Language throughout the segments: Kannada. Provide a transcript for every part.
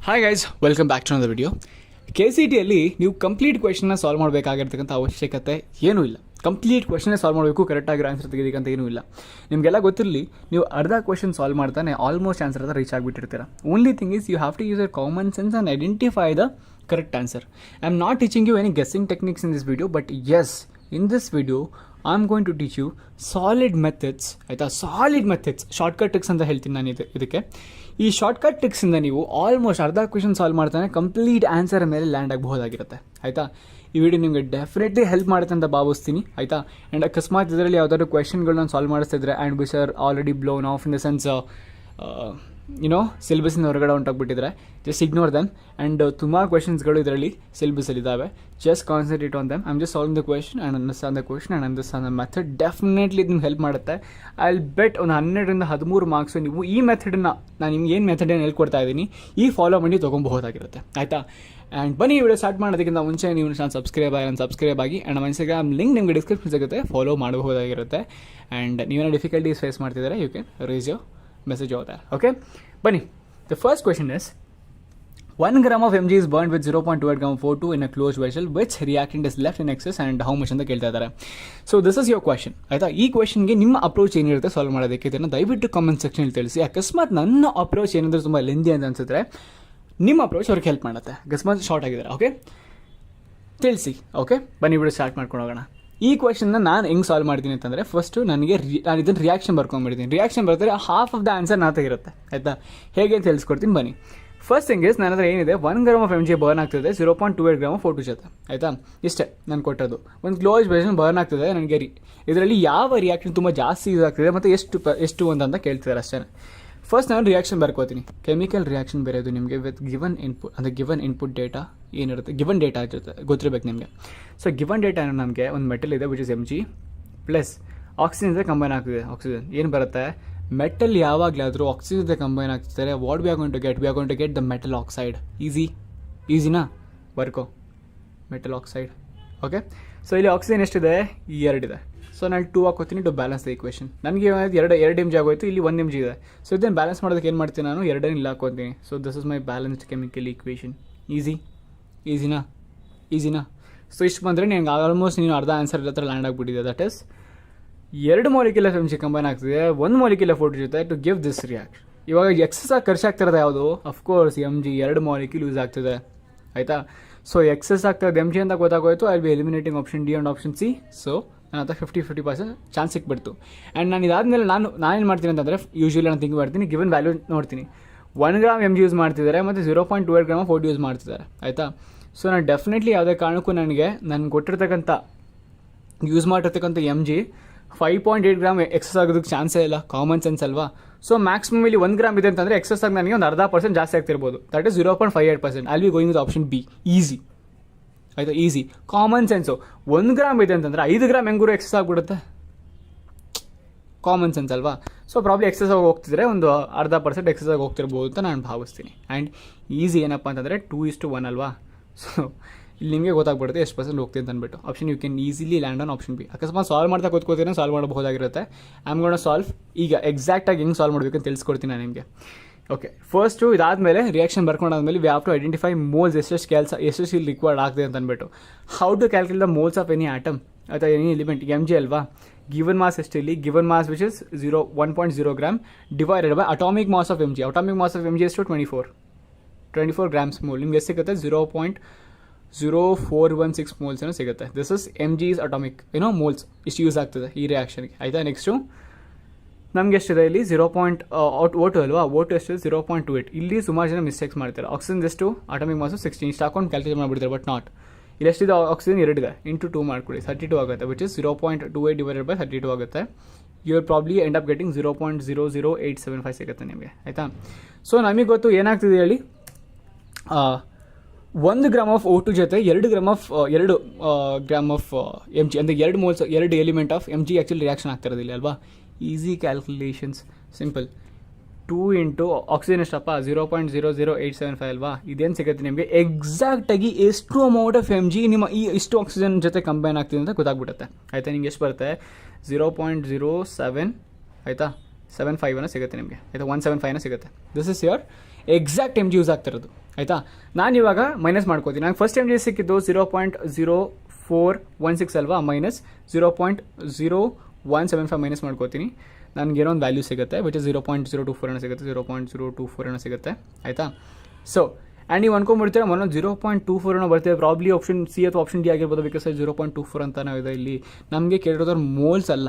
Hi guys, welcome back to another video. KCTಯಲ್ಲಿ ನೀವು ಕಂಪ್ಲೀಟ್ ಕ್ವೆಶನ್ನ ಸಾಲ್ವ್ ಮಾಡಬೇಕಾಗಿರ್ತಕ್ಕಂಥ ಅವಶ್ಯಕತೆ ಏನೂ ಇಲ್ಲ. ಕಂಪ್ಲೀಟ್ ಕ್ವೆಶನ್ನೇ ಸಾಲ್ವ್ ಮಾಡಬೇಕು, ಕರೆಕ್ಟಾಗಿ ಆನ್ಸರ್ ತೆಗೆಯೋದಕ್ಕಂತ ಏನೂ ಇಲ್ಲ. ನಿಮಗೆಲ್ಲ ಗೊತ್ತಿರಲಿ, ನೀವು ಅರ್ಧ ಕ್ವೆಶನ್ ಸಾಲ್ವ್ ಮಾಡ್ತಾನೆ ಆಲ್ಮೋಸ್ಟ್ ಆನ್ಸರ್ ಹತ್ರ ರೀಚ್ ಆಗಿಬಿಟ್ಟಿರ್ತೀರ. Only thing is you have to use your common sense and identify the correct answer. I am not teaching you any guessing techniques in this video, but yes, in this video I am going to teach you solid methods. ಆಯಿತಾ, ಸಾಲಿಡ್ ಮೆಥಡ್ಸ್, ಶಾರ್ಟ್ಕಟ್ ಟ್ರಿಕ್ಸ್ ಅಂತ ಹೇಳ್ತೀನಿ ನಾನು ಇದಕ್ಕೆ. ಈ ಶಾರ್ಟ್ಕಟ್ ಟ್ರಿಕ್ಸಿಂದ ನೀವು ಆಲ್ಮೋಸ್ಟ್ ಅರ್ಧ ಕ್ವೆಶನ್ ಸಾಲ್ವ್ ಮಾಡ್ತಾನೆ ಕಂಪ್ಲೀಟ್ ಆನ್ಸರ್ ಮೇಲೆ ಲ್ಯಾಂಡ್ ಆಗಬಹುದಾಗಿರುತ್ತೆ. ಆಯಿತಾ, ಈ ವಿಡಿಯೋ ನಿಮಗೆ ಡೆಫಿನೆಟ್ಲಿ ಹೆಲ್ಪ್ ಮಾಡುತ್ತೆ ಅಂತ ಭಾವಿಸ್ತೀನಿ. ಆಯಿತಾ, ಆ್ಯಂಡ್ ಅಕಸ್ಮಾತ್ ಇದರಲ್ಲಿ ಯಾವುದಾದ್ರು ಕ್ವೆಶನ್ಗಳನ್ನ ಸಾಲ್ವ್ ಮಾಡಿಸ್ತಿದ್ರೆ and which are already blown off in the sense ಸಿಲೆಬಸ್ಸಿಂದ ಹೊರಗಡೆ ಹೊಂಟೋಗ್ಬಿಟ್ಟಿದ್ರೆ ಜಸ್ಟ್ ಇಗ್ನೋರ್ ದೆಮ್. ಆ್ಯಂಡ್ ತುಂಬ ಕ್ವೆಶನ್ಸ್ಗಳು ಇದರಲ್ಲಿ ಸಿಲೆಬಸ್ಸಲ್ಲಿದ್ದಾವೆ. Just concentrate on them. I am just solving the question and understand the question and understand the method. Definitely ಇದು ನಿಮ್ಗೆ ಹೆಲ್ಪ್ ಮಾಡುತ್ತೆ. ಐ ವಿಲ್ ಬೆಟ್ ಒಂದು 12-13 ಮಾರ್ಕ್ಸು ನೀವು ಈ ಮೆಥಡನ್ನ, ನಾನು ನಿಮ್ಗೆ ಏನು ಮೆಥಡನ್ನು ಹೇಳ್ಕೊಡ್ತಾ ಇದ್ದೀನಿ, ಈ ಫಾಲೋ ಮಾಡಿ ತೊಗೊಬಹುದಾಗಿರುತ್ತೆ. ಆಯಿತಾ, ಆ್ಯಂಡ್ ಬನ್ನಿ ವಿಡಿಯೋ ಸ್ಟಾರ್ಟ್ ಮಾಡೋದಕ್ಕಿಂತ ಮುಂಚೆ ನೀವು ನಾನು ಸಬ್ಸ್ಕ್ರೈಬ್ ಆಗಿ ಆ್ಯಂಡ್ ನಮ್ಮ ಇನ್ಸ್ಟಾಗ್ರಾಮ್ ಲಿಂಕ್ ನಿಮಗೆ ಡಿಸ್ಕ್ರಿಪ್ಷನ್ ಸಿಗುತ್ತೆ, ಫಾಲೋ ಮಾಡಬಹುದಾಗಿರುತ್ತೆ. ಆ್ಯಂಡ್ ನೀವೇನೋ ಡಿಫಿಕಲ್ಟೀಸ್ ಫೇಸ್ ಮಾಡ್ತಿದ್ದಾರೆ, you can raise your message over there. Okay, bunny, the first question is 1 gram of mg is burned with 0.28 gram of O2 in a closed vessel. Which reactant is left in excess and how much ಅಂತ ಕೇಳ್ತಾ ಇದ್ದಾರೆ. So this is your question. ಆಯಿತಾ, ಈ ಕ್ವೆಶನ್ಗೆ ನಿಮ್ಮ ಅಪ್ರೋಚ್ ಏನಿರುತ್ತೆ ಸಾಲ್ವ್ ಮಾಡೋದಕ್ಕೆ ಇದನ್ನು ದಯವಿಟ್ಟು ಕಾಮೆಂಟ್ ಸೆಕ್ಷನಲ್ಲಿ ತಿಳಿಸಿ. ಅಕಸ್ಮಾತ್ ನನ್ನ ಅಪ್ರೋಚ್ ಏನಾದರೂ ತುಂಬ ಲೆಂದಿ ಅಂತ ಅನ್ಸಿದ್ರೆ ನಿಮ್ಮ ಅಪ್ರೋಚ್ ಅವ್ರಿಗೆ ಹೆಲ್ಪ್ ಮಾಡುತ್ತೆ. ಅಕಸ್ಮಾತ್ ಶಾರ್ಟ್ ಆಗಿದ್ದಾರೆ, ಓಕೆ, ತಿಳಿಸಿ. ಓಕೆ, ಬನ್ನಿ ವಿಡಿಯೋ ಸ್ಟಾರ್ಟ್ ಮಾಡ್ಕೊಂಡು ಹೋಗೋಣ. ಈ ಕ್ವೆಶನ್ನ ನಾನು ಹೆಂಗೆ ಸಾಲ್ವ್ ಮಾಡ್ತೀನಿ ಅಂತಂದರೆ, ಫಸ್ಟು ನಾನು ಇದನ್ನು ರಿಯಾಕ್ಷನ್ ಬರ್ಕೊಂಡ್ಬಿಡ್ತೀನಿ. ರಿಯಾಕ್ಷನ್ ಬರ್ತಾರೆ ಹಾಫ್ ಆಫ್ ದ ಆನ್ಸರ್ ನಾ ತೆಗಿರುತ್ತೆ. ಆಯಿತಾ, ಹೇಗೆ ಅಂತ ತಿಳಿಸ್ಕೊಡ್ತೀನಿ ಬನ್ನಿ. ಫಸ್ಟ್ ಥಿಂಗ್ ಇಸ್, ನನ್ನ ಹತ್ರ ಏನಿದೆ, 1 ಗ್ರಾಮ್ ಆಫ್ mg ಬರ್ನ್ ಆಗ್ತಿದೆ 0.28 ಗ್ರಾಮ್ ಆಫ್ O2 ಜೊತೆ. ಆಯಿತಾ, ಇಷ್ಟೇ ನಾನು ಕೊಟ್ಟದ್ದು. ಒಂದು ಕ್ಲೋಸ್ ವೆಸಲ್ ಬರ್ನ್ ಆಗ್ತಿದೆ ನನಗೆ. ಇದರಲ್ಲಿ ಯಾವ ರಿಯಾಕ್ಷನ್ ತುಂಬ ಜಾಸ್ತಿ ಯೂಸ್ ಆಗ್ತಿದೆ ಮತ್ತು ಎಷ್ಟು ಅಂತ ಕೇಳ್ತಿದ್ದಾರೆ ಅಷ್ಟೇ. ಫಸ್ಟ್ ನಾನು ರಿಯಾಕ್ಷನ್ ಬರ್ಕೋತೀನಿ. ಕೆಮಿಕಲ್ ರಿಯಾಕ್ಷನ್ ಬರೆಯೋದು ನಿಮಗೆ ವಿತ್ ಗಿವನ್ ಇನ್ಪುಟ್, ಅಂದರೆ ಗಿವನ್ ಇನ್ಪುಟ್ ಡೇಟಾ ಏನಿರುತ್ತೆ, ಗಿವನ್ ಡೇಟಾ ಇರುತ್ತೆ, ಗೊತ್ತಿರಬೇಕು ನಿಮಗೆ. ಸೊ ಗಿವನ್ ಡೇಟಾ ನಮಗೆ ಒಂದು ಮೆಟಲ್ ಇದೆ which is mg plus oxygen ಜೊತೆ ಕಂಬೈನ್ ಆಗ್ತಿದೆ. ಆಕ್ಸಿಜನ್ ಏನು ಬರುತ್ತೆ, ಮೆಟಲ್ ಯಾವಾಗಲಾದರೂ ಆಕ್ಸಿಜನ್ ಜೊತೆ ಕಂಬೈನ್ ಆಗ್ತಿದ್ದಾರೆ, what we are going to get the metal oxide. ಈಸಿನಾ ಬರ್ಕೋ, ಮೆಟಲ್ ಆಕ್ಸೈಡ್. ಓಕೆ, ಸೊ ಇಲ್ಲಿ ಆಕ್ಸಿಜನ್ ಎಷ್ಟಿದೆ, 2 ಇದೆ. ಸೊ ನಾನು 2 ಹಾಕೋತೀನಿ ಟು ಬ್ಯಾಲೆನ್ಸ್ ದ ಈಕ್ವೇಷನ್. ನನಗೆ 2 mg ಆಗೋಯ್ತು, ಇಲ್ಲಿ 1 mg ಇದೆ. ಸೊ ಇದನ್ನು ಬ್ಯಾಲೆನ್ಸ್ ಮಾಡೋದಕ್ಕೆ ಏನು ಮಾಡ್ತೀನಿ ನಾನು, 2 ಇಲ್ಲಿ ಹಾಕೋತೀನಿ. So this is my balanced chemical equation. ಈಸಿನಾ. ಸೊ ಇಷ್ಟು ಬಂದರೆ ನಿಮ್ಗೆ ಆಲ್ಮೋಸ್ಟ್ ನೀನು ಅರ್ಧ ಆನ್ಸರ್ ಹತ್ರ ಲ್ಯಾಂಡ್ ಆಗಿಬಿಟ್ಟಿದೆ. That is 2 molecule of mg combine ಆಗ್ತಿದೆ 1 ಮಾಲಿಕ್ಯೂಲ್ ಆಫ್ O2 ಜೊತೆ ಟು ಗಿವ್ ದಿಸ್ ರಿಯಾಕ್ಷನ್. ಇವಾಗ ಎಕ್ಸಸ್ ಆಗಿ ಖರ್ಚಾಗ್ತಿರೋದು ಯಾವುದು, ಅಫ್ಕೋರ್ಸ್ mg 2 ಮಾಲಿಕ್ಯೂಲ್ ಯೂಸ್ ಆಗ್ತಿದೆ. ಆಯಿತಾ, ಸೊ ಎಕ್ಸಸ್ ಆಗ್ತದೆ mg ಅಂತ ಗೊತ್ತಾಗೋಯ್ತು. I will be eliminating option D and option C. So ನನ್ನ ಹತ್ರ 50% ಚಾನ್ಸ್ ಸಿಕ್ಬಿಡ್ತು. ಆ್ಯಂಡ್ ನಾನು ಇದಾದಮೇಲೆ ನಾನೇನು ಮಾಡ್ತೀನಿ ಅಂತಂದರೆ, ಯೂಶ್ವಲಿ ನಾನು ಥಿಂಕ್ ಮಾಡ್ತೀನಿ, ಗಿವನ್ ವ್ಯಾಲ್ಯೂ ನೋಡ್ತೀನಿ. 1 ಗ್ರಾಮ್ mg ಯೂಸ್ ಮಾಡ್ತಿದ್ದಾರೆ ಮತ್ತು 0.28 ಗ್ರಾಮ್ ಆಫ್ O2 ಯೂಸ್ ಮಾಡ್ತಿದ್ದಾರೆ. ಆಯಿತಾ, ಸೊ ನಾನು ಡೆಫಿನೆಟ್ಲಿ ಯಾವುದೇ ಕಾರಣಕ್ಕೂ ನಾನು ಕೊಟ್ಟಿರ್ತಕ್ಕಂಥ ಯೂಸ್ ಮಾಡಿರ್ತಕ್ಕಂಥ mg 5.8 ಗ್ರಾಮ್ ಎಕ್ಸಸ್ ಆಗೋದಕ್ಕೆ ಚಾನ್ಸೇ ಇಲ್ಲ. ಕಾಮನ್ ಸೆನ್ಸ್ ಅಲ್ವಾ. ಸೊ ಮ್ಯಾಕ್ಸಿಮಮ್ ಇಲ್ಲಿ 1 ಗ್ರಾಮ್ ಇದೆ ಅಂತಂದರೆ ಎಕ್ಸಸ್ ಆಗಿ ನನಗೆ ಒಂದು 0.5% ಜಾಸ್ತಿ ಆಗ್ತಿರ್ಬೋದು. That is 0.58%. I will be going with option B. Easy. ಆಯಿತಾ, ಈಸಿ, ಕಾಮನ್ ಸೆನ್ಸು. 1 ಗ್ರಾಮ್ ಇದೆ ಅಂತಂದರೆ 5 ಗ್ರಾಮ್ ಹೆಂಗೂರು ಎಕ್ಸಸ್ ಆಗಿಬಿಡುತ್ತೆ. ಕಾಮನ್ ಸೆನ್ಸ್ ಅಲ್ವಾ. ಸೊ ಪ್ರಾಬ್ಲಿ ಎಕ್ಸಸ್ ಆಗಿ ಹೋಗ್ತಿದ್ರೆ ಒಂದು 0.5% ಎಕ್ಸಸ್ ಆಗಿ ಹೋಗ್ತಿರ್ಬೋದು ಅಂತ ನಾನು ಭಾವಿಸ್ತೀನಿ. ಆ್ಯಂಡ್ ಈಸಿ ಏನಪ್ಪ ಅಂತಂದರೆ 2:1 ಅಲ್ವಾ. ಸೊ ಇಲ್ಲಿ ನಿಮಗೆ ಗೊತ್ತಾಗ್ಬಿಡುತ್ತೆ ಎಷ್ಟು % ಹೋಗ್ತೀನಿ ಅಂತ ಅಂದ್ಬಿಟ್ಟು. Option you can easily land on option B. ಅಕಸ್ಮಾತ್ ಸಾಲ್ವ್ ಮಾಡ್ತಾ ಕೂತ್ಕೋತೀನಿ, ಸಾಲ್ವ್ ಮಾಡಬಹುದಾಗಿರುತ್ತೆ. I am gonna solve. ಈಗ ಎಕ್ಸಾಕ್ಟಾಗಿ ಹೆಂಗೆ ಸಾಲ್ವ್ ಮಾಡಬೇಕು ಅಂತ ತಿಳಿಸ್ಕೊಡ್ತೀನಿ ನಾನು ನಿಮಗೆ. ಓಕೆ, ಫಸ್ಟು ಇದಾದಮೇಲೆ ರಿಯಾಕ್ಷನ್ ಬರ್ಕೊಂಡಾದ್ಮೇಲೆ we have to identify moles, ಎಷ್ಟೆಷ್ಟು ಇಲ್ಲಿ ರಿಕ್ವೈರ್ಡ್ ಆಗ್ತದೆ ಅಂತ ಅಂದ್ಬಿಟ್ಟು. How to calculate the moles of any atom ಅಥವಾ ಎನಿ ಎಲಿಮೆಂಟ್. mg ಅಲ್ವಾ, ಗಿವನ್ ಮಾಸ್ ಎಷ್ಟು ಇಲ್ಲಿ, given mass which is 1.0 gram divided by atomic mass of mg. Atomic mass of mg ಎಷ್ಟು 24 ಗ್ರಾಮ್ಸ್ ಮೋಲ್. ನಿಮ್ಗೆ ಎಷ್ಟು ಸಿಗುತ್ತೆ, 0.0416 ಮೋಲ್ಸ್ ಏನೋ ಸಿಗುತ್ತೆ. This is mg's atomic moles. ಇಷ್ಟು ಯೂಸ್ ಆಗ್ತದೆ ಈ ರಿಯಾಕ್ಷನ್ಗೆ. ಆಯಿತಾ, ನೆಕ್ಸ್ಟು ನಮಗೆ ಎಷ್ಟಿದೆ ಇಲ್ಲಿ, O2 ಅಲ್ವಾ, O2 ಎಷ್ಟು 0.28. ಇಲ್ಲಿ ಸುಮಾರು ಜನ ಮಿಸ್ಟೇಕ್ಸ್ ಮಾಡ್ತಾರೆ. ಆಕ್ಸಿಜನ್ ಎಷ್ಟು, ಅಟಾಮಿಕ್ ಮಾಸು 16. ಇಷ್ಟು ಹಾಕೊಂಡು ಕ್ಯಾಲ್ಕುಲೇಟ್ ಮಾಡಿಬಿಡ್ತಾರೆ, ಬಟ್ ನಾಟ್. ಇಲ್ಲಿ ಎಷ್ಟಿದೆ ಆಕ್ಸಿಜನ್, 2 ಇದೆ. ಇಂಟು 2 ಮಾಡ್ಕೊಳ್ಳಿ, 32 ಆಗುತ್ತೆ, ವಿಚ್ ಇಸ್ 0.28 ಡಿವೈಡೆಡ್ ಬೈ 32 ಆಗುತ್ತೆ. You are probably end up getting 0.00875 ಸಿಗುತ್ತೆ ನಿಮಗೆ. ಆಯಿತಾ, ಸೊ ನಮಗೆ ಗೊತ್ತು ಏನಾಗ್ತಿದೆ ಹೇಳಿ, 1 ಗ್ರಾಮ್ ಆಫ್ O2 ಜೊತೆ 2 ಗ್ರಾಮ್ ಆಫ್ mg ಅಂದರೆ 2 moles, 2 element of mg actually reaction ಆಗ್ತಿರೋದು ಇಲ್ಲಿ ಅಲ್ವಾ. Easy calculations, simple. 2 into oxygen ಎಷ್ಟಪ್ಪ, 0.00875 ಅಲ್ವಾ. ಇದೇನು ಸಿಗುತ್ತೆ ನಿಮಗೆ, ಎಕ್ಸಾಕ್ಟಾಗಿ ಎಷ್ಟು ಅಮೌಂಟ್ ಆಫ್ mg ನಿಮ್ಮ ಇಷ್ಟು ಆಕ್ಸಿಜನ್ ಜೊತೆ ಕಂಬೈನ್ ಆಗ್ತಿದೆ ಅಂತ ಗೊತ್ತಾಗ್ಬಿಡುತ್ತೆ. ಆಯಿತಾ, ನಿಮ್ಗೆ ಎಷ್ಟು ಬರುತ್ತೆ, 0.07 ಆಯಿತಾ 75 ಸಿಗುತ್ತೆ ನಿಮಗೆ. ಆಯಿತಾ, 175 ಸಿಗುತ್ತೆ. This is your exact M G use ಆಗ್ತಿರೋದು ಆಯಿತಾ. ನಾನು ಇವಾಗ ಮೈನಸ್ ಮಾಡ್ಕೋತೀನಿ. ನಂಗೆ ಫಸ್ಟ್ ಎಮ್ ಜಿ ಸಿಕ್ಕಿದ್ದು 0.0416 ಅಲ್ವಾ, ಮೈನಸ್ 0.0175 ಮೈನಸ್ ಮಾಡ್ಕೋತೀನಿ. ನನಗೇನೋ ಒಂದು ವ್ಯಾಲ್ಯೂ ಸಿಗುತ್ತೆ ವಿಚ್ ಇಸ್ 0.024 ಏನೋ ಸಿಗುತ್ತೆ, 0.024 ಏನೋ ಸಿಗುತ್ತೆ ಆಯಿತಾ. ಸೊ ಆ್ಯಂಡ್ ನೀವು ಅನ್ಕೊಂಡ್ಬಿಡ್ತೀರ ಮೊನ್ನೊಂದು 0.24 ಏನೋ ಬರ್ತೀವಿ, ಪ್ರಾಬ್ಲಿ ಆಪ್ಷನ್ ಸಿ ಅಥವಾ ಆಪ್ಷನ್ ಡಿ ಆಗಿರ್ಬೋದು, ಬಿಕಾಸ್ 0.24 ಅಂತ ನಾವು ಇದೆ. ಇಲ್ಲಿ ನಮಗೆ ಕೇಳಿರೋದು ಮೋಲ್ಸ್ ಅಲ್ಲ,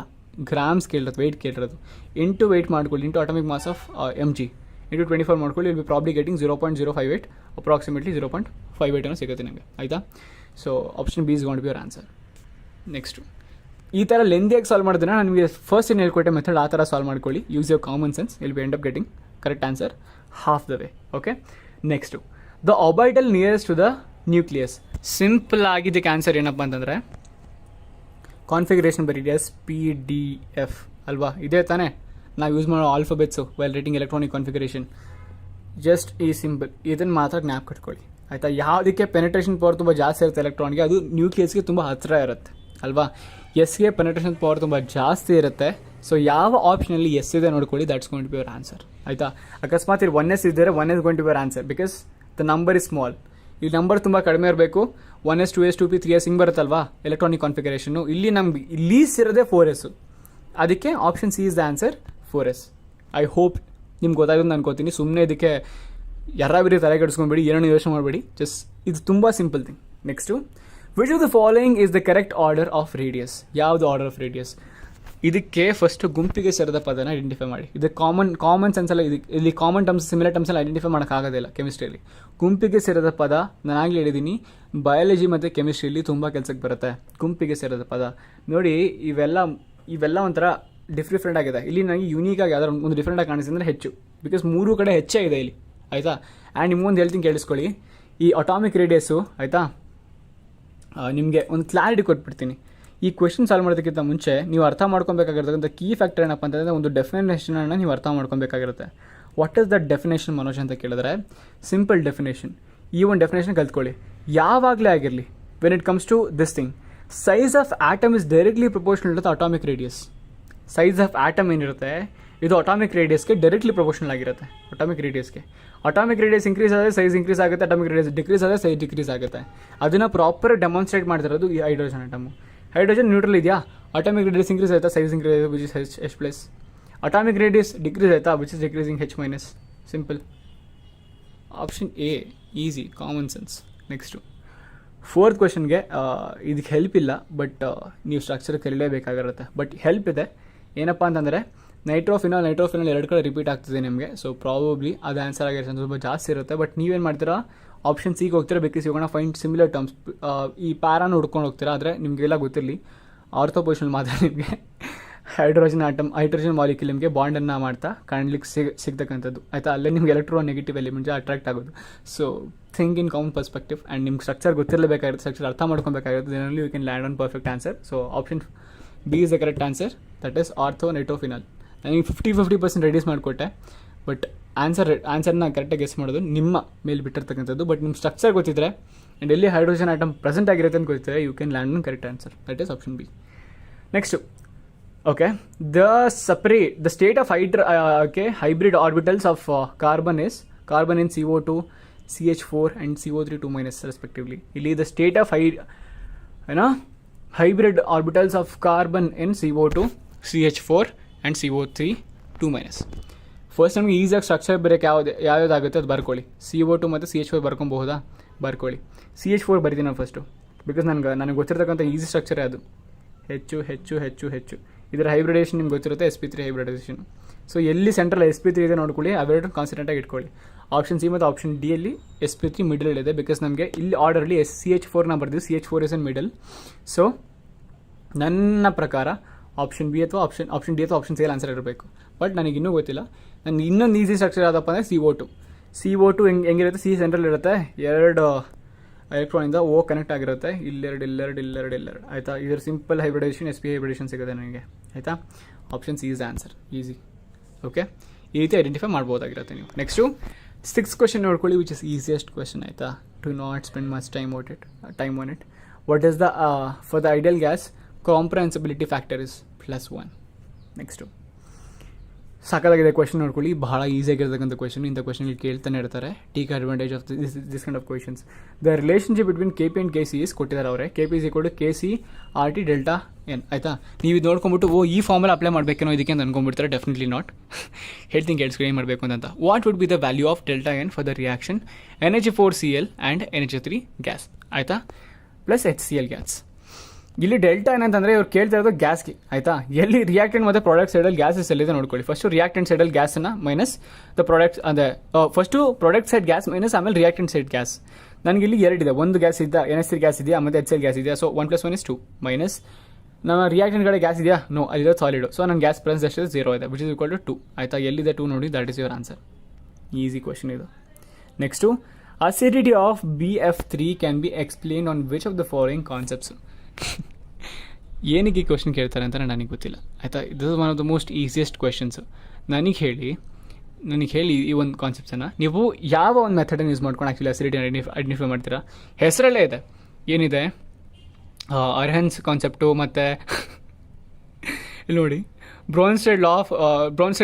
ಗ್ರಾಮ್ಸ್ ಕೇಳಿರೋದು, ವೆಯ್ಟ್ ಕೇಳಿರೋದು. ಇಂಟು ವೆಯ್ಟ್ ಮಾಡ್ಕೊಳ್ಳಿ, into atomic mass of M G into 24 ಮಾಡ್ಕೊಳ್ಳಿ, will be probably getting 0.058 approximately 0.58 ಏನೋ ಸಿಗುತ್ತೆ ನಿಮಗೆ ಆಯಿತಾ. So option B is going to be your answer. Next ಈ ಥರ ಲೆಂದಿಯಾಗಿ ಸಾಲ್ವ್ ಮಾಡಿದ್ರೆ ನಾನು ನಿಮಗೆ ಫಸ್ಟ್ ಏನು ಹೇಳ್ಕೊಟ್ಟೆ ಮೆಥಡ್, ಆ ಥರ ಸಾಲ್ವ್ ಮಾಡ್ಕೊಳ್ಳಿ. Use your common sense, will be end up getting correct answer half the way. Okay, next the orbital nearest to the nucleus. Simple ಆಗಿದ್ದಕ್ಕೆ ಆನ್ಸರ್ ಏನಪ್ಪ ಅಂತಂದರೆ ಕಾನ್ಫಿಗರೇಷನ್ ಬರೀ SPDF ಅಲ್ವಾ, ಇದೇ ತಾನೇ ನಾವು ಯೂಸ್ ಮಾಡೋ alphabets while writing electronic configuration. Just ಈ ಸಿಂಪಲ್ ಇದನ್ನು ಮಾತ್ರ ಜ್ಞಾಪ ಕಟ್ಕೊಳ್ಳಿ ಆಯಿತಾ. ಯಾವುದಕ್ಕೆ ಪೆನೆಟ್ರೇಷನ್ ಪವರ್ ತುಂಬ ಜಾಸ್ತಿ ಇರುತ್ತೆ ಎಲೆಕ್ಟ್ರಾನ್ಗೆ, ಅದು ನ್ಯೂಕ್ಲಿಯಸ್ಗೆ ತುಂಬ ಹತ್ತಿರ ಇರುತ್ತೆ ಅಲ್ವಾ. ಎಸ್ಗೆ ಪೆನೆಟ್ರೇಷನ್ ಪವರ್ ತುಂಬ ಜಾಸ್ತಿ ಇರುತ್ತೆ. ಸೊ ಯಾವ ಆಪ್ಷನಲ್ಲಿ ಎಸ್ ಇದೆ ನೋಡ್ಕೊಳ್ಳಿ, that's going be your answer ಆಯಿತಾ. ಅಕಸ್ಮಾತ್ ಇಲ್ಲಿ 1s ಇದ್ದರೆ 1s going be your answer, because the number is small. ಈ ನಂಬರ್ ತುಂಬ ಕಡಿಮೆ ಇರಬೇಕು. 1s 2s 2p 3s ಹಿಂಗೆ ಬರುತ್ತಲ್ವಾ ಎಲೆಕ್ಟ್ರಾನಿಕ್ ಕಾನ್ಫಿಗರೇಷನ್ನು. ಇಲ್ಲಿ ನಮ್ಗೆ ಲೀಸ್ ಇರೋದೇ 4s, ಅದಕ್ಕೆ option C is the answer 4s. I hope ನಿಮ್ಗೆ ಗೊತ್ತಾಗೋದು ಅನ್ಕೋತೀನಿ. ಸುಮ್ಮನೆ ಇದಕ್ಕೆ ಯಾರಾವಿರಿ ತಲೆಗೆಡಿಸ್ಕೊಂಡ್ಬೇಡಿ, ಏನೋ ಯೋಚನೆ ಮಾಡಬೇಡಿ. ಜಸ್ಟ್ ಇದು ತುಂಬ simple thing. Next, which of the following is the correct order of radius. ಯಾವುದು ಆರ್ಡರ್ ಆಫ್ ರೇಡಿಯಸ್? ಇದಕ್ಕೆ ಫಸ್ಟ್ ಗುಂಪಿಗೆ ಸೇರಿದ ಪದನ ಐಡೆಂಟಿಫೈ ಮಾಡಿ. ಇದು ಕಾಮನ್ ಸೆನ್ಸಲ್ಲ, ಇಲ್ಲಿ ಕಾಮನ್ ಟರ್ಮ್ಸ್ ಸಿಮಿಲರ್ ಟರ್ಮ್ಸಲ್ಲಿ ಐಡೆಂಟಿಫೈ ಮಾಡೋಕ್ಕಾಗೋದಿಲ್ಲ ಕೆಮಿಸ್ಟ್ರಿಯಲ್ಲಿ. ಗುಂಪಿಗೆ ಸೇರಿದ ಪದ ನಾನಾಗಲೇ ಹೇಳಿದ್ದೀನಿ, ಬಯಾಲಜಿ ಮತ್ತು ಕೆಮಿಸ್ಟ್ರಿಯಲ್ಲಿ ತುಂಬ ಕೆಲಸಕ್ಕೆ ಬರುತ್ತೆ. ಗುಂಪಿಗೆ ಸೇರಿದ ಪದ ನೋಡಿ, ಇವೆಲ್ಲ ಒಂಥರ ಡಿಫ್ರೆಂಟ್ ಆಗಿದೆ. ಇಲ್ಲಿ ನನಗೆ ಯೂನಿಕಾಗಿ ಯಾವ್ದಾರು ಒಂದು ಡಿಫ್ರೆಂಟಾಗಿ ಕಾಣಿಸ್ತಿದೆ ಅಂದರೆ ಹೆಚ್ಚು, ಬಿಕಾಸ್ 3 ಕಡೆ ಹೆಚ್ಚೇ ಇದೆ ಇಲ್ಲಿ ಆಯಿತಾ. ಆ್ಯಂಡ್ ನಿಮ್ಗೊಂದು ಹೇಳ್ತೀನಿ ಕೇಳಿಸ್ಕೊಳ್ಳಿ, ಈ ಅಟಾಮಿಕ್ ರೇಡಿಯಸ್ಸು ಆಯಿತಾ, ನಿಮಗೆ ಒಂದು ಕ್ಲಾರಿಟಿ ಕೊಟ್ಬಿಡ್ತೀನಿ. ಈ ಕ್ವೆಶ್ಚನ್ ಸಾಲ್ವ್ ಮಾಡೋದಕ್ಕಿಂತ ಮುಂಚೆ ನೀವು ಅರ್ಥ ಮಾಡ್ಕೊಬೇಕಾಗಿರ್ತಕ್ಕಂಥ ಕೀ ಫ್ಯಾಕ್ಟರ್ ಏನಪ್ಪ ಅಂತಂದರೆ ಒಂದು ಡೆಫಿನೇಷನನ್ನು ನೀವು ಅರ್ಥ ಮಾಡ್ಕೊಬೇಕಾಗಿರುತ್ತೆ. What is that definition Manoj ಅಂತ ಕೇಳಿದ್ರೆ, ಸಿಂಪಲ್ ಡೆಫಿನೇಷನ್. ಈ ಒಂದು ಡೆಫಿನೇಷನ್ ಕಲ್ತ್ಕೊಳ್ಳಿ. ಯಾವಾಗಲೇ ಆಗಿರಲಿ, when it comes to this thing, size of atom is directly proportional to the atomic radius. Size of atom ಏನಿರುತ್ತೆ ಇದು ಅಟಾಮಿಕ್ ರೇಡಿಯಸ್ಗೆ ಡೈರೆಕ್ಟ್ಲಿ ಪ್ರಪೋರ್ಷನಲ್ ಆಗಿರುತ್ತೆ. ಅಟಾಮಿಕ್ ರೇಡಿಯಸ್ ಇನ್ಕ್ರೀಸ್ ಆದರೆ ಸೈಜ್ ಇನ್ಕ್ರೀಸ್ ಆಗುತ್ತೆ, ಅಟಾಮಿಕ್ ರೇಡಿಯಸ್ ಡಿಕ್ರೀಸ್ ಆದರೆ ಸೈಜ್ ಡಿಕ್ರೀಸ್ ಆಗುತ್ತೆ. ಅದನ್ನು ಪ್ರಾಪರ್ ಡೆಮಾನ್ಸ್ಟ್ರೇಟ್ ಮಾಡ್ತಿರೋದು ಈ ಹೈಡ್ರೋಜನ್ ಆಟಮು. ಹೈಡ್ರೋಜನ್ ನ್ಯೂಟ್ರಲ್ ಇದೆಯಾ, ಅಟಾಮಿಕ್ ರೇಡಿಯಸ್ ಇನ್ಕ್ರೀಸ್ ಆಯ್ತಾ, ಸೈಜ್ ಇನ್ಕ್ರೀಸ್ ಆಯಿತು which is H+. Atomic radius decrease ಆಯಿತಾ, which is decreasing H-. Simple. Option A easy, common sense. Next 4th ಕ್ವೆಶನ್ಗೆ ಇದಕ್ಕೆ ಹೆಲ್ಪ್ ಇಲ್ಲ, ಬಟ್ ನೀವು ಸ್ಟ್ರಕ್ಚರ್ ಕಲಿಯಲೇಬೇಕಾಗಿರುತ್ತೆ. ಬಟ್ ಹೆಲ್ಪ್ ಇದೆ. ಏನಪ್ಪ ಅಂತಂದರೆ ನೈಟ್ರೋಫಿನಾಲ್ 2 ಕಡೆ ರಿಪೀಟ್ ಆಗ್ತಿದೆ ನಿಮಗೆ. ಸೊ ಪ್ರಾಬಬ್ಲಿ ಅದು ಆನ್ಸರ್ ಆಗಿರೋ ಚಾನ್ಸ್ ಸ್ವಲ್ಪ ಜಾಸ್ತಿ ಇರುತ್ತೆ. ಬಟ್ ನೀವೇನು ಮಾಡ್ತೀರಾ, ಆಪ್ಷನ್ ಸಿಗೆ ಹೋಗ್ತೀರಾ, ಬೇಕಿಸ್ ಯೋಗೋಣ ಫೈಂಡ್ ಸಿಮಿಲರ್ ಟರ್ಮ್ಸ್. ಈ ಪ್ಯಾರಾನ ಹುಡ್ಕೊಂಡು ಹೋಗ್ತೀರಾ. ಆದರೆ ನಿಮಗೆಲ್ಲ ಗೊತ್ತಿರಲಿ, ಆರ್ಥೋ ಪೊಸಿಷನ್ ಮಾತ್ರ ನಿಮಗೆ ಹೈಡ್ರೋಜನ್ ಮಾಲಿಕ್ಯೂಲ್ ನಿಮಗೆ ಬಾಂಡನ್ನು ಮಾಡ್ತಾ ಕಾಣಲಿಕ್ಕೆ ಸಿಗ್ತಕ್ಕಂಥದ್ದು ಆಯಿತಾ. ಅಲ್ಲೇ ನಿಮ್ಗೆ ಎಲೆಕ್ಟ್ರೋನೆಗೆಟಿವ್ ಎಲಿಮೆಂಟ್ಸ್ ಅಟ್ರಾಕ್ಟ್ ಆಗೋದು. So think in common perspective. And ನಿಮ್ಗೆ ಸ್ಟ್ರಕ್ಚರ್ ಗೊತ್ತಿರಲೇಬೇಕಾಗಿರುತ್ತೆ, ಸ್ಟ್ರಕ್ಚರ್ ಅರ್ಥ ಮಾಡ್ಕೊಬೇಕಾಗಿರುತ್ತೆ. Then you can land on perfect answer. So option B is the correct answer, that is ortho nitrophenol. ನನಗೆ 50% ರೆಡ್ಯೂಸ್ ಮಾಡಿಕೊಟ್ಟೆ, ಬಟ್ ಆನ್ಸರ್ನ ಕರೆಕ್ಟಾಗಿ ಗೆಸ್ ಮಾಡೋದು ನಿಮ್ಮ ಮೇಲೆ ಬಿಟ್ಟಿರ್ತಕ್ಕಂಥದ್ದು. ಬಟ್ ನಿಮ್ಮ ಸ್ಟ್ರಕ್ಚರ್ ಗೊತ್ತಿದ್ದರೆ ಆ್ಯಂಡ್ ಎಲ್ಲಿ ಹೈಡ್ರೋಜನ್ ಆಟಮ್ ಪ್ರೆಸೆಂಟ್ ಆಗಿರುತ್ತೆ ಅಂತ ಗೊತ್ತಿದ್ರೆ you can land on correct answer, that is option B. Next, okay, the state of hybrid orbitals of carbon in CO2, CH4 and CO3 2- respectively. ಇಲ್ಲಿ the state of hybrid orbitals of carbon in CO2, CH4 and CO3 2-. First ನಮಗೆ ಈಸಿಯಾಗಿ ಸ್ಟ್ರಕ್ಚರ್ ಬರೋಕ್ಕೆ ಯಾವ್ದಾಗುತ್ತೆ ಅದು ಬರ್ಕೊಳ್ಳಿ. CO2 ಮತ್ತು CH4 ಬರ್ಕೊಬಹುದಾ? ಬರ್ಕೊಳ್ಳಿ. CH4 ಬರಿತೀನಿ ನಾನು ಫಸ್ಟು, ಬಿಕಾಸ್ ನನಗೆ ಗೊತ್ತಿರತಕ್ಕಂಥ ಈಸಿ ಸ್ಟ್ರಕ್ಚರೇ ಅದು. ಹೆಚ್ಚು ಇದರ ಹೈಬ್ರಿಡೇಷನ್ ನಿಮ್ಗೆ ಗೊತ್ತಿರುತ್ತೆ, sp3 ಹೈಬ್ರಿಡೈಸೇಷನ್. ಸೊ ಎಲ್ಲಿ ಸೆಂಟ್ರಲ್ sp3 ಇದೆ ನೋಡ್ಕೊಳ್ಳಿ, ಅವೆರಡು ಕಾನ್ಸ್ಟೆಂಟಾಗಿ ಇಟ್ಕೊಳ್ಳಿ. ಆಪ್ಷನ್ ಸಿ ಮತ್ತು ಆಪ್ಷನ್ ಡಿ ಅಲ್ಲಿ sp3 ಮಿಡಲ್ ಇದೆ, ಬಿಕಾಸ್ ನಮಗೆ ಇಲ್ಲಿ ಆರ್ಡರ್ಲಿ CH4ನ ಬರ್ತೀವಿ, CH4 is in middle. So ನನ್ನ ಪ್ರಕಾರ ಆಪ್ಷನ್ ಬಿ ಅಥವಾ ಆಪ್ಷನ್ ಡಿ ಅಥವಾ ಆಪ್ಷನ್ ಸಿ ಅಲ್ಲಿ ಆನ್ಸರ್ ಇರಬೇಕು. ಬಟ್ ನನಗೆ ಇನ್ನೂ ಗೊತ್ತಿಲ್ಲ. ನನಗೆ ಇನ್ನೊಂದು ಈಸಿ ಸ್ಟ್ರಕ್ಚರ್ ಯಾವುದಪ್ಪ ಅಂದರೆ CO2 ಹೆಂಗಿರುತ್ತೆ, ಸಿ ಸೆಂಟ್ರಲ್ ಇರುತ್ತೆ, 2 ಎಲೆಕ್ಟ್ರಾನಿಂದ O ಕನೆಕ್ಟ್ ಆಗಿರುತ್ತೆ, ಇಲ್ಲೆರಡು ಆಯಿತಾ. ಇದರ ಸಿಂಪಲ್ ಹೈಬ್ರಿಡೈಸೇಷನ್ sp ಹೈಬ್ರಿಡೇಷನ್ ಸಿಗುತ್ತೆ ನನಗೆ ಆಯಿತಾ. Option C is answer, easy. Okay, ಈ ರೀತಿ ಐಡೆಂಟಿಫೈ ಮಾಡ್ಬೋದಾಗಿರುತ್ತೆ ನೀವು. ನೆಕ್ಸ್ಟು 6th ಕ್ವೆಶನ್ ನೋಡ್ಕೊಳ್ಳಿ, ವಿಚ್ ಇಸ್ ಈಸಿಯೆಸ್ಟ್ ಕ್ವೆಶನ್ ಆಯಿತಾ. To not spend much time on it. What is the for the ideal gas comprehensibility factor is +1. Next, ಸಾಕಾಗಿದೆ ಕ್ವೆಶನ್ ನೋಡ್ಕೊಳ್ಳಿ, ಬಹಳ ಈಸಿಯಾಗಿರ್ತಕ್ಕಂಥ ಕ್ವೆಶನ್. ಇಂಥ ಕ್ವೆಶನ್ ಕೇಳ್ತಾನೆ ಇರ್ತಾರೆ. Take advantage of this kind of questions. The relationship between K P and K C is ಕೊಟ್ಟಿದ್ದಾರೆ ಅವರೇ. K P is equal to K C R T delta N. ಆಯಿತಾ, ನೀವು ಇದು ನೋಡ್ಕೊಂಬಿಟ್ಟು ಈ ಫಾರ್ಮಲ್ಲಿ ಅಪ್ಲೈ ಮಾಡಬೇಕೇನೋ ಇದಕ್ಕೆ ಅಂತ ಅನ್ಕೊಂಡ್ಬಿಡ್ತಾರೆ. Definitely not. ಹೇಳ್ತೀನಿ ಕೇಳಿಸ್ಕೊಂಡು ಏನು ಮಾಡಬೇಕು ಅಂತ. What would be the value of delta N for the reaction NH4Cl and NH3 gas, ಆಯಿತಾ, ಪ್ಲಸ್ HCl ಗ್ಯಾಸ್. ಇಲ್ಲಿ ಡೆಲ್ಟಾ ಏನಂತಂದರೆ ಇವ್ರು ಕೇಳ್ತಾ ಇರೋದು ಗ್ಯಾಸ್ಗೆ, ಆಯಿತಾ. ಎಲ್ಲಿ ರಿಯಾಕ್ಟೆಂಟ್ ಮತ್ತು ಪ್ರಾಡಕ್ಟ್ ಸೈಡಲ್ಲಿ ಗ್ಯಾಸಸ್ ಎಲ್ಲಿದೆ ನೋಡ್ಕೊಳ್ಳಿ. ಫಸ್ಟು ರಿಯಾಕ್ಟೆಂಟ್ ಸೈಡಲ್ಲಿ ಗ್ಯಾಸನ್ನು ಮೈನಸ್ ದ ಪ್ರಾಡಕ್ಟ್ಸ್, ಅದೇ first product side gas minus ಆಮೇಲೆ ರಿಯಾಕ್ಟೆಂಟ್ ಸೈಡ್ ಗ್ಯಾಸ್. ನನಗೆ ಇಲ್ಲಿ ಎರಡಿದೆ, ಒಂದು ಗ್ಯಾಸ್ ಇದ್ದ NH3 ಗ್ಯಾಸ್ ಇದೆಯಾ ಮತ್ತು HCl ಗ್ಯಾಸ್ ಇದೆಯಾ. ಸೊ 1 + 1 = 2 ಮೈನಸ್ ನಮ್ಮ ರಿಯಾಕ್ಟೆಂಟ್ ಕಡೆ ಗ್ಯಾಸ್ ಇದೆಯಾ, ನೋ, ಅಲ್ಲಿರೋ ಸಾಲಿಡು. ಸೊ ನನ್ನ ಗ್ಯಾಸ್ ಪ್ರೆಸೆನ್ಸ್ ಎಷ್ಟಿದೆ, 0 ಇದೆ, ವಿಚ್ ಇಸ್ ಈಕ್ವಲ್ ಟು 2. ಆಯಿತಾ, ಎಲ್ಲಿದೆ 2 ನೋಡಿ, that is your answer. Easy question ಇದು. Next, acidity of BF3 can be explain on which of the following concepts. ಏನಕ್ಕೆ ಈ ಕ್ವೆಶನ್ ಕೇಳ್ತಾರೆ ಅಂತ ನನಗೆ ಗೊತ್ತಿಲ್ಲ, ಆಯಿತಾ. This is one of the most easiest questions. ನನಗೆ ಹೇಳಿ ಈ ಒಂದು ಕಾನ್ಸೆಪ್ಟ್ಸನ್ನು ನೀವು ಯಾವ ಒಂದು ಮೆಥಡನ್ನು ಯೂಸ್ ಮಾಡ್ಕೊಂಡು ಆ್ಯಕ್ಚುಲಿ ಅಸಿಡಿಟಿ ಐಡೆಂಟಿಫೈ ಮಾಡ್ತೀರಾ. ಹೆಸರಲ್ಲೇ ಇದೆ, ಏನಿದೆ, ಅರ್ಹನ್ಸ್ ಕಾನ್ಸೆಪ್ಟು, ಮತ್ತು ಇಲ್ಲಿ ನೋಡಿ ಬ್ರಾನ್ಸ್ಟೆಡ್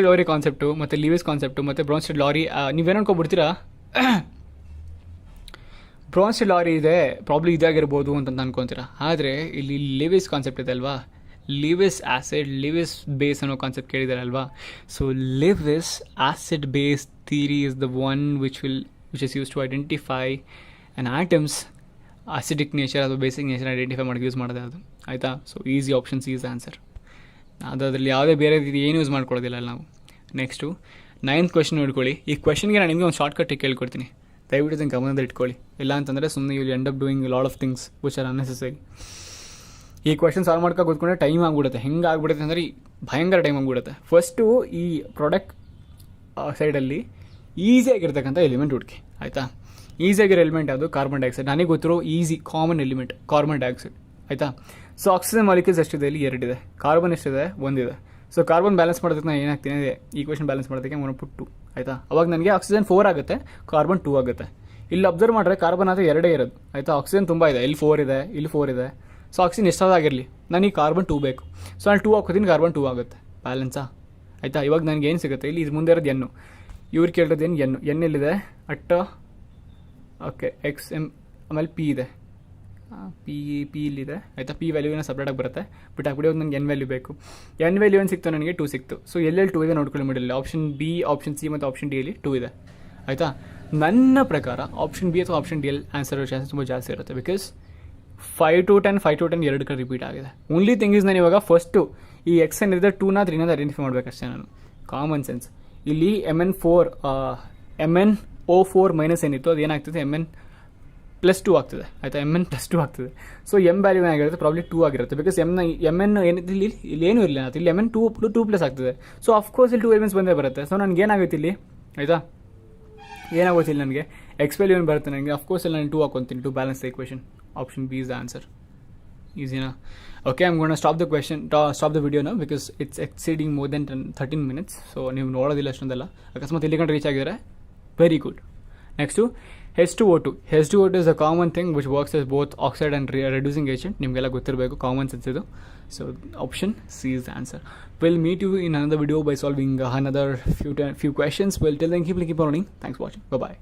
ಲಾರಿ ಕಾನ್ಸೆಪ್ಟು, ಮತ್ತು ಲಿವಿಸ್ ಕಾನ್ಸೆಪ್ಟು, ಮತ್ತು ಬ್ರಾನ್ಸ್ಟೆಡ್ ಲಾರಿ. ನೀವೇನು ಅನ್ಕೊಬಿಡ್ತೀರಾ, ಬ್ರಾನ್ಸ್ಟೆಡ್ ಲಾರಿ ಇದೆ, ಪ್ರಾಬ್ಲಿ ಇದಾಗಿರ್ಬೋದು ಅಂತ ಅನ್ಕೊತೀರಾ. ಆದರೆ ಇಲ್ಲಿ ಲಿವಿಸ್ ಕಾನ್ಸೆಪ್ಟ್ ಇದೆ ಅಲ್ವಾ, ಲಿವಿಸ್ ಆ್ಯಸಿಡ್, ಲಿವಿಸ್ ಬೇಸ್ ಅನ್ನೋ ಕಾನ್ಸೆಪ್ಟ್ ಕೇಳಿದ್ದಾರೆ ಅಲ್ವಾ. So Lewis acid base theory is the one which is use to identify an atoms acidic nature ಅಥವಾ ಬೇಸಿಕ್ ನೇಚರ್ ಐಡೆಂಟಿಫೈ ಮಾಡೋಕ್ಕೆ ಯೂಸ್ ಮಾಡೋದು ಅದು, ಆಯಿತಾ. So easy option C is answer. ಅದರಲ್ಲಿ ಯಾವುದೇ ಬೇರೆ ರೀತಿ ಏನು ಯೂಸ್ ಮಾಡ್ಕೊಳ್ಳೋದಿಲ್ಲ ನಾವು. ನೆಕ್ಸ್ಟು 9th ಕ್ವೆಶನ್ ನೋಡ್ಕೊಳ್ಳಿ. ಈ ಕ್ವೆಶನ್ಗೆ ನಾನು ನಿಮಗೆ ಒಂದು ಶಾರ್ಟ್ಕಟ್ ಕೇಳ್ಕೊಡ್ತೀನಿ, ದಯವಿಟ್ಟು ಇದನ್ನು ಗಮನದಲ್ಲಿ ಇಟ್ಕೊಳ್ಳಿ. ಇಲ್ಲ ಅಂತಂದರೆ ಸುಮ್ಮನೆ you end up doing lot of things which are unnecessary. ಈ ಕ್ವೆಶನ್ ಸಾಲ್ವ್ ಮಾಡ್ಕೊಂಡು ಕೂತ್ಕೊಂಡ್ರೆ ಟೈಮ್ ಆಗಿಬಿಡುತ್ತೆ. ಹೆಂಗೆ ಆಗ್ಬಿಡುತ್ತೆ ಅಂದರೆ ಭಯಂಕರ ಟೈಮ್ ಆಗಿಬಿಡುತ್ತೆ. ಫಸ್ಟು ಈ ಪ್ರಾಡಕ್ಟ್ ಸೈಡಲ್ಲಿ ಈಸಿಯಾಗಿರ್ತಕ್ಕಂಥ ಎಲಿಮೆಂಟ್ ಹುಡುಕಿ, ಆಯಿತಾ. ಈಸಿಯಾಗಿರೋ ಎಲಿಮೆಂಟ್ ಅದು ಕಾರ್ಬನ್ ಡೈಆಕ್ಸೈಡ್. ನನಗೆ ಗೊತ್ತಿರೋ easy common element carbon dioxide, ಆಯಿತಾ. ಸೊ ಆಕ್ಸಿಜನ್ ಮಾಲಿಕ್ಯೂಲ್ಸ್ ಎಷ್ಟಿದೆ, ಇಲ್ಲಿ 2 ಇದೆ. ಕಾರ್ಬನ್ ಎಷ್ಟಿದೆ, 1 ಇದೆ. ಸೊ ಕಾರ್ಬನ್ ಬ್ಯಾಲೆನ್ಸ್ ಮಾಡೋದಕ್ಕೆ ನಾನು ಏನಾಗ್ತೀನಿ, ಈಕ್ವೇಷನ್ ಬ್ಯಾಲೆನ್ಸ್ ಮಾಡೋದಕ್ಕೆ 1/2, ಆಯಿತಾ. ಅವಾಗ ನನಗೆ ಆಕ್ಸಿಜನ್ 4 ಆಗುತ್ತೆ, ಕಾರ್ಬನ್ 2 ಆಗುತ್ತೆ. ಇಲ್ಲಿ ಅಬ್ಸರ್ವ್ ಮಾಡಿದ್ರೆ ಕಾರ್ಬನ್ ಆದರೆ 2 ಇರೋದು, ಆಯಿತಾ. ಆಕ್ಸಿಜನ್ ತುಂಬ ಇದೆ, ಇಲ್ಲಿ 4 ಇದೆ, ಇಲ್ಲಿ 4 ಇದೆ. ಸೊ ಆಕ್ಸಿಜನ್ ಎಷ್ಟಾಗಿರಲಿ, ನನಗೆ ಕಾರ್ಬನ್ 2 ಬೇಕು. ಸೊ ನಾನು 2 ಹಾಕೋತೀನಿ, ಕಾರ್ಬನ್ 2 ಆಗುತ್ತೆ, ಬ್ಯಾಲೆನ್ಸಾ, ಆಯಿತಾ. ಇವಾಗ ನನಗೆ ಏನು ಸಿಗುತ್ತೆ, ಇಲ್ಲಿ ಇದು ಮುಂದೆ ಇರೋದು ಎನ್ನು, ಇವ್ರು ಕೇಳಿರೋದು ಏನು, ಎನ್ ಎಲ್ಲಿದೆ, ಓಕೆ XM, ಆಮೇಲೆ P ಇದೆ, ಪಿ ಇಲ್ಲಿದೆ, ಆಯಿತಾ. P ವ್ಯಾಲ್ಯೂನ ಸಪ್ರೇಟಾಗಿ ಬರುತ್ತೆ, ಬಟ್ ಹಾಕ್ಬಿಡಿ ನನಗೆ ಎನ್ ವ್ಯಾಲ್ಯೂ ಬೇಕು. ಎನ್ ವ್ಯಾಲ್ಯೂ ಏನು ಸಿಕ್ತು, ನನಗೆ 2 ಸಿಕ್ತು. ಸೊ ಎಲ್ಲೆಲ್ಲಿ 2 ಇದೆ ನೋಡ್ಕೊಳ್ಳಿ, ಮಿಡಲ್ಲಿ ಆಪ್ಷನ್ B, ಆಪ್ಷನ್ C ಮತ್ತು ಆಪ್ಷನ್ D ಅಲ್ಲಿ 2 ಇದೆ, ಆಯಿತಾ. ನನ್ನ ಪ್ರಕಾರ ಆಪ್ಷನ್ B ಅಥವಾ ಆಪ್ಷನ್ D ಅಲ್ಲಿ ಆನ್ಸರ್ ಚಾನ್ಸಸ್ ತುಂಬ ಜಾಸ್ತಿ ಇರುತ್ತೆ. ಬಿಕಾಸ್ 5 to 10 2 ಕಡೆ ರಿಪೀಟ್ ಆಗಿದೆ. ಓನ್ಲಿ ಥಿಂಗ್ ಇಸ್ ನಾನು ಇವಾಗ ಫಸ್ಟು ಈ ಎಕ್ಸ್ ಏನಿದೆ 2ನ 3ನ ಐಡೆಂಟಿಫೈ ಮಾಡಬೇಕಷ್ಟೇ ನಾನು, ಕಾಮನ್ ಸೆನ್ಸ್. ಇಲ್ಲಿ MnO4 ಮೈನಸ್ ಏನಿತ್ತು ಅದು ಏನಾಗ್ತದೆ, Mn+2 ಆಗ್ತದೆ, ಆಯಿತಾ. Mn+2 ಆಗ್ತದೆ. ಸೊ ಎಮ್ ವ್ಯಾಲ್ಯೂ ಏನಾಗಿರುತ್ತೆ, ಪ್ರಾಬ್ಲಿ 2 ಆಗಿರುತ್ತೆ. ಬಿಕಾಸ್ Mn ಏನಿದೆ ಇಲ್ಲಿ ಏನೂ ಇರಲಿಲ್ಲ, ಇಲ್ಲಿ Mn 2+ ಆಗ್ತದೆ. ಸೊ ಅಫ್ಕೋರ್ಸ್ ಇಲ್ಲಿ 2 ಎಲಿಮೆಂಟ್ಸ್ ಬಂದೇ ಬರುತ್ತೆ. ಸೊ ನನಗೆ ಏನಾಗುತ್ತೆ ಇಲ್ಲಿ, ಆಯಿತಾ, ಏನಾಗುತ್ತೆ ಇಲ್ಲಿ ನನಗೆ ಎಕ್ಸ್ ವ್ಯಾಲ್ಯೂ ಏನು ಬರುತ್ತೆ ನನಗೆ. ಅಫ್ಕೋರ್ಸ್ ಇಲ್ಲಿ ನಾನು 2 ಹಾಕೊತೀನಿ to balance the equation. Option B is the answer. ಈಸಿನಾ? Okay, I'm gonna stop the ವಿಡಿಯೋನ because it's exceeding more than 13 minutes. So ನೀವು ನೋಡೋದಿಲ್ಲ ಅಷ್ಟೊಂದೆಲ್ಲ. ಅಕಸ್ಮಾತ್ ಇಲ್ಲಿ ಕಂಡು ರೀಚ್ ಆಗಿದ್ದಾರೆ, very good. Next H2O2 is a common thing which works as both oxide and reducing agent. ನಿಮಗೆಲ್ಲ ಗೊತ್ತಿರಬೇಕು, ಕಾಮನ್ ಸೆನ್ಸ್ ಇದು. So option C is the answer. We'll meet you in another video by solving another few questions. Well, till then keep on learning. Thanks for watching. Bye bye.